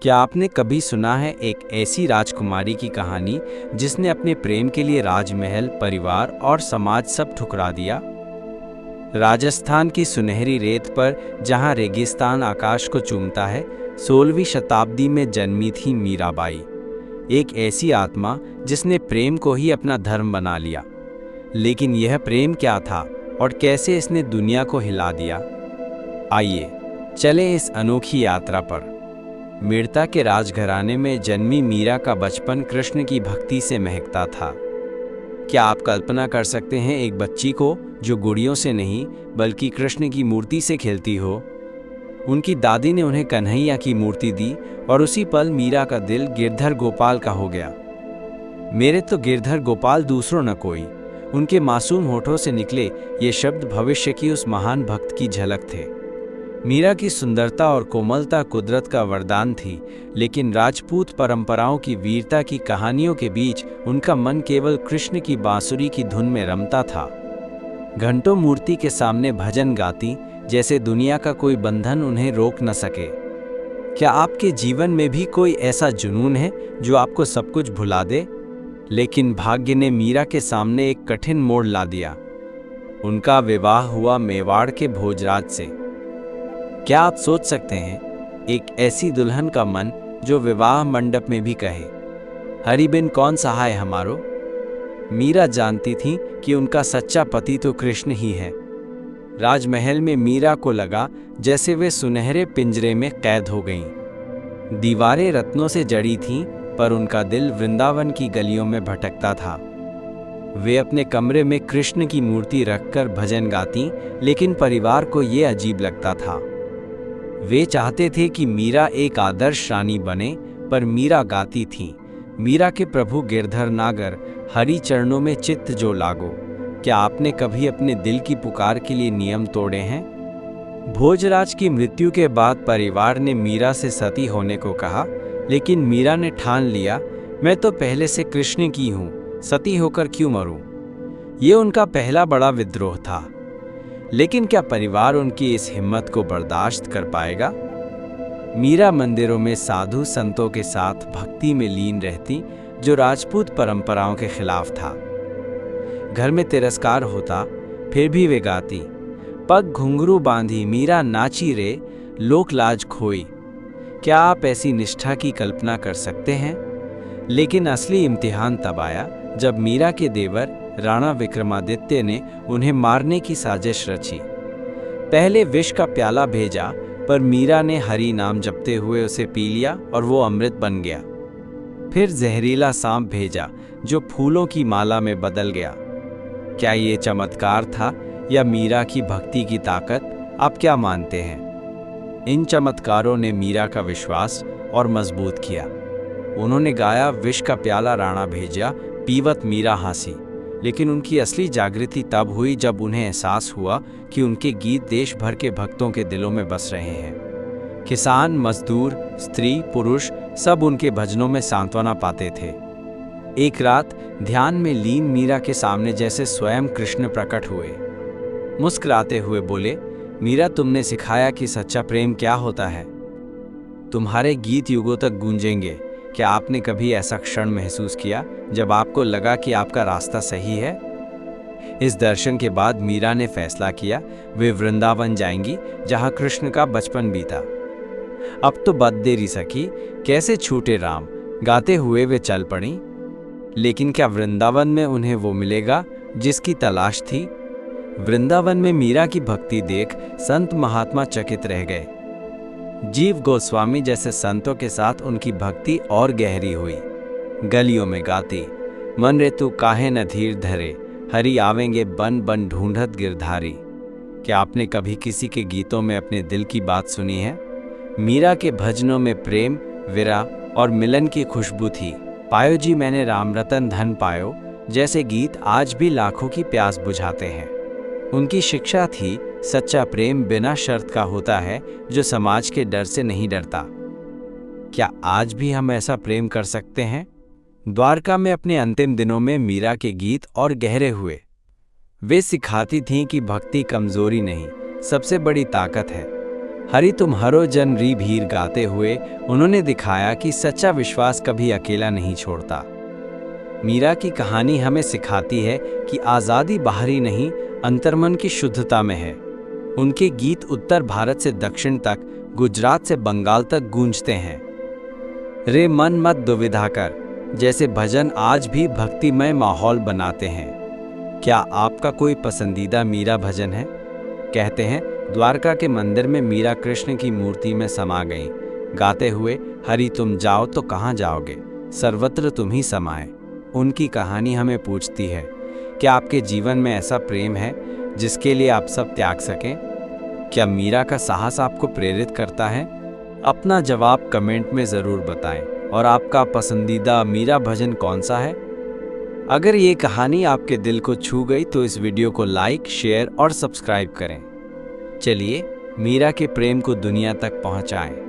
क्या आपने कभी सुना है एक ऐसी राजकुमारी की कहानी जिसने अपने प्रेम के लिए राजमहल, परिवार और समाज सब ठुकरा दिया? राजस्थान की सुनहरी रेत पर जहां रेगिस्तान आकाश को चूमता है, 16वीं शताब्दी में जन्मी थी मीराबाई। एक ऐसी आत्मा जिसने प्रेम को ही अपना धर्म बना लिया। लेकिन यह प्रेम क्या था और कैसे इसने दुनिया को हिला दिया? आइए चलें इस अनोखी यात्रा पर। मेड़ता के राजघराने में जन्मी मीरा का बचपन कृष्ण की भक्ति से महकता था। क्या आप कल्पना कर सकते हैं एक बच्ची को जो गुड़ियों से नहीं बल्कि कृष्ण की मूर्ति से खेलती हो? उनकी दादी ने उन्हें कन्हैया की मूर्ति दी और उसी पल मीरा का दिल गिरधर गोपाल का हो गया। मेरे तो गिरधर गोपाल दूसरों न कोई। उनके मासूम होठों से निकले ये शब्द भविष्य की उस महान भक्त की झलक थे। मीरा की सुंदरता और कोमलता कुदरत का वरदान थी, लेकिन राजपूत परंपराओं की वीरता की कहानियों के बीच उनका मन केवल कृष्ण की बांसुरी की धुन में रमता था। घंटों मूर्ति के सामने भजन गाती, जैसे दुनिया का कोई बंधन उन्हें रोक न सके। क्या आपके जीवन में भी कोई ऐसा जुनून है जो आपको सब कुछ भुला दे? लेकिन भाग्य ने मीरा के सामने एक कठिन मोड़ ला दिया। उनका विवाह हुआ मेवाड़ के भोजराज से। क्या आप सोच सकते हैं, एक ऐसी दुल्हन का मन जो विवाह मंडप में भी कहे, हरि बिन कौन सहाय हमारो? मीरा जानती थी कि उनका सच्चा पति तो कृष्ण ही है। राजमहल में मीरा को लगा जैसे वे सुनहरे पिंजरे में कैद हो गईं। दीवारें रत्नों से जड़ी थीं, पर उनका दिल वृंदावन की गलियों में भटकता था। वे अपने कमरे में कृष्ण की मूर्ति रखकर भजन गाती, लेकिन परिवार को ये अजीब लगता था। वे चाहते थे कि मीरा एक आदर्श रानी बने, पर मीरा गाती थी, मीरा के प्रभु गिरधर नागर, हरि चरणों में चित्त जो लागो। क्या आपने कभी अपने दिल की पुकार के लिए नियम तोड़े हैं? भोजराज की मृत्यु के बाद परिवार ने मीरा से सती होने को कहा, लेकिन मीरा ने ठान लिया, मैं तो पहले से कृष्ण की हूँ, सती होकर क्यों मरूं? ये उनका पहला बड़ा विद्रोह था। लेकिन क्या परिवार उनकी इस हिम्मत को बर्दाश्त कर पाएगा? मीरा मंदिरों में साधु संतों के साथ भक्ति में लीन रहती, जो राजपूत परंपराओं के खिलाफ था। घर में तिरस्कार होता, फिर भी वे गाती, पग घुंघरू बांधी मीरा नाची रे, लोक लाज खोई। क्या आप ऐसी निष्ठा की कल्पना कर सकते हैं? लेकिन असली इम्तिहान तब आया जब मीरा के देवर राणा विक्रमादित्य ने उन्हें मारने की साजिश रची। पहले विष का प्याला भेजा, पर मीरा ने हरि नाम जपते हुए उसे पी लिया और वो अमृत बन गया। फिर जहरीला सांप भेजा, जो फूलों की माला में बदल गया। क्या ये चमत्कार था या मीरा की भक्ति की ताकत? आप क्या मानते हैं? इन चमत्कारों ने मीरा का विश्वास और मजबूत किया। उन्होंने गाया, विष का प्याला राणा भेजा, पीवत मीरा हासी। लेकिन उनकी असली जागृति तब हुई जब उन्हें एहसास हुआ कि उनके गीत देश भर के भक्तों के दिलों में बस रहे हैं। किसान, मजदूर, स्त्री, पुरुष सब उनके भजनों में सांत्वना पाते थे। एक रात ध्यान में लीन मीरा के सामने जैसे स्वयं कृष्ण प्रकट हुए। मुस्कुराते हुए बोले, मीरा, तुमने सिखाया कि सच्चा प्रेम क्या होता है। तुम्हारे गीत युगों तक गूंजेंगे। क्या आपने कभी ऐसा क्षण महसूस किया जब आपको लगा कि आपका रास्ता सही है? इस दर्शन के बाद मीरा ने फैसला किया, वे वृंदावन जाएंगी, जहां कृष्ण का बचपन बीता। अब तो बद देरी सकी, कैसे छूटे राम, गाते हुए वे चल पड़ी। लेकिन क्या वृंदावन में उन्हें वो मिलेगा जिसकी तलाश थी? वृंदावन में मीरा की भक्ति देख संत महात्मा चकित रह गए। जीव गोस्वामी जैसे संतों के साथ उनकी भक्ति और गहरी हुई। गलियों में गाती, मन रे तू काहे न धीर धरे, हरि आवेंगे बन बन ढूंढत गिरधारी। क्या आपने कभी किसी के गीतों में अपने दिल की बात सुनी है? मीरा के भजनों में प्रेम, विरह और मिलन की खुशबू थी। पायो जी मैंने राम रतन धन पायो जैसे गीत आज भी लाखों की प्यास बुझाते हैं। उनकी शिक्षा थी, सच्चा प्रेम बिना शर्त का होता है, जो समाज के डर से नहीं डरता। क्या आज भी हम ऐसा प्रेम कर सकते हैं? द्वारका में अपने अंतिम दिनों में मीरा के गीत और गहरे हुए। वे सिखाती थीं कि भक्ति कमजोरी नहीं, सबसे बड़ी ताकत है। हरि तुम्हारो जन री भीर गाते हुए उन्होंने दिखाया कि सच्चा विश्वास कभी अकेला नहीं छोड़ता। मीरा की कहानी हमें सिखाती है कि आज़ादी बाहरी नहीं, अंतर्मन की शुद्धता में है। उनके गीत उत्तर भारत से दक्षिण तक, गुजरात से बंगाल तक गूंजते हैं। रे मन मत दुविधा कर जैसे भजन आज भी भक्तिमय माहौल बनाते हैं। क्या आपका कोई पसंदीदा मीरा भजन है? कहते हैं द्वारका के मंदिर में मीरा कृष्ण की मूर्ति में समा गईं, गाते हुए हरि तुम जाओ तो कहाँ जाओगे, सर्वत्र तुम ही समाए। उनकी कहानी हमें पूछती है, क्या आपके जीवन में ऐसा प्रेम है जिसके लिए आप सब त्याग सकें? क्या मीरा का साहस आपको प्रेरित करता है? अपना जवाब कमेंट में ज़रूर बताएं। और आपका पसंदीदा मीरा भजन कौन सा है? अगर ये कहानी आपके दिल को छू गई तो इस वीडियो को लाइक, शेयर और सब्सक्राइब करें। चलिए मीरा के प्रेम को दुनिया तक पहुंचाएं।